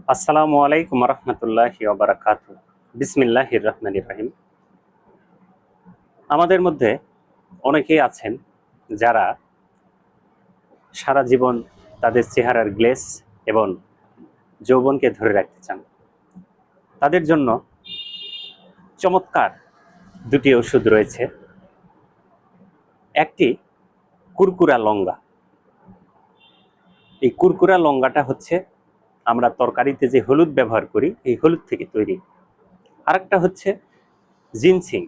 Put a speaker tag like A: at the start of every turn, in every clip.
A: আসসালামু আলাইকুম রহমতুল্লাহি ওয়া বারাকাতুহু। বিসমিল্লাহির রহমানির রহিম। আমাদের মধ্যে অনেকেই আছেন যারা সারা জীবন তাদের চেহারার গ্লেজ এবং যৌবনকে ধরে রাখতে চান। তাদের জন্য চমৎকার দুটি ওষুধ রয়েছে। একটি কুরকুরা লঙ্গা। এই কুরকুরা লঙ্গাটা হচ্ছে আমরা তরকারিতে যে হলুদ ব্যবহার করি এই হলুদ থেকে তৈরি। আরেকটা হচ্ছে জিনসিং।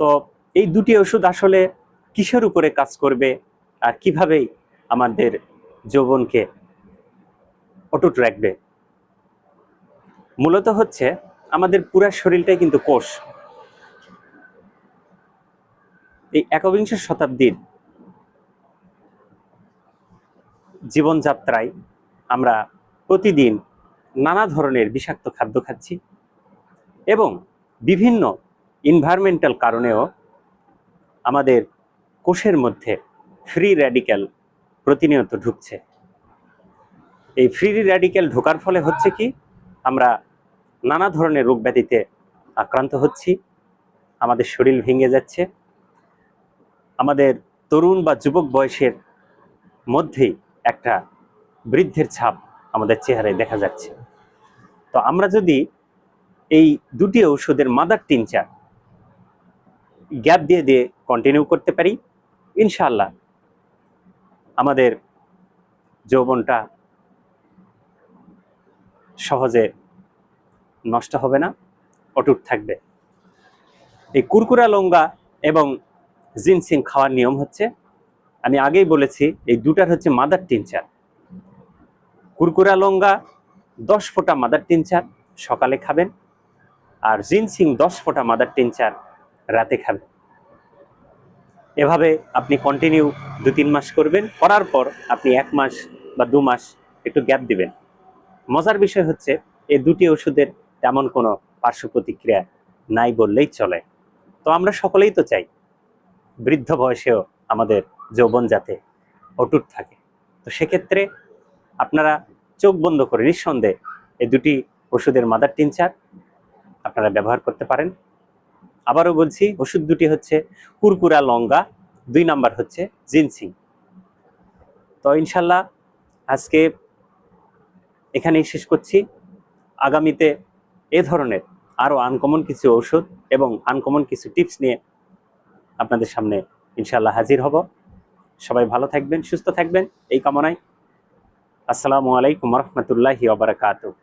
A: তো এই দুটি ওষুধ আসলে কিসের উপরে কাজ করবে আর কিভাবে আমাদের যৌবনকে অটুট রাখবে, মূলত হচ্ছে আমাদের পুরো শরীরটাই কিন্তু কোষ। এই একবিংশ শতাব্দীর জীবনযাত্রায় আমরা প্রতিদিন নানা ধরনের বিষাক্ত খাদ্য খাচ্ছি এবং বিভিন্ন এনভায়রনমেন্টাল কারণেও আমাদের কোষের মধ্যে ফ্রি র্যাডিক্যাল প্রতিনিয়ত ঢুকছে। এই ফ্রি র্যাডিক্যাল ঢোকার ফলে হচ্ছে কি, আমরা নানা ধরনের রোগ ব্যাধিতে আক্রান্ত হচ্ছি, আমাদের শরীর ভেঙে যাচ্ছে, আমাদের তরুণ বা যুবক বয়সের মধ্যেই একটা বৃদ্ধের ছাপ আমাদের চেহারায় দেখা যাচ্ছে। তো আমরা যদি এই দুটি ঔষধের মাদার টিনচার গ্যাপ দিয়ে দিয়ে কন্টিনিউ করতে পারি, ইনশাআল্লাহ আমাদের যৌবনটা সহজে নষ্ট হবে না, অটুট থাকবে। এই কুরকুরা লঙ্গা এবং জিনসিং খাওয়ার নিয়ম হচ্ছে, আমি আগেই বলেছি, এই দুটার হচ্ছে মাদার টিনচার। কুরকুরা লঙ্গা 10 ফোঁটা মাদার টিনচার সকালে খাবেন, আর জিনসিং 10 ফোঁটা মাদার টিনচার রাতে খাবেন। এভাবে আপনি কন্টিনিউ 2-3 মাস করবেন, করার পর আপনি 1 মাস বা 2 মাস একটু গ্যাপ দিবেন। মজার বিষয় হচ্ছে এই দুটি ওষুধের তেমন কোনো পার্শ্ব প্রতিক্রিয়া নাই বললেই চলে। তো আমরা সকলেই তো চাই বৃদ্ধ বয়সেও আমাদের যৌবন যাতে অটুট থাকে। তো সেক্ষেত্রে আপনারা চোখ বন্ধ করে নিঃসন্দেহে এই দুটি ওষুধের মাদার টিনচার আপনারা ব্যবহার করতে পারেন। আবারও বলছি, ওষুধ দুটি হচ্ছে কুরকুরা লঙ্গা, 2 নাম্বার হচ্ছে জিনসিং। তো ইনশাল্লাহ আজকে এখানেই শেষ করছি। আগামীতে এ ধরনের আরও আনকমন কিছু ঔষধ এবং আনকমন কিছু টিপস নিয়ে আপনাদের সামনে ইনশাল্লাহ হাজির হব। সবাই ভালো থাকবেন, সুস্থ থাকবেন এই কামনায়। আসসালামু আলাইকুম রহমতুল্লাহি ওয়া বারাকাতুহু।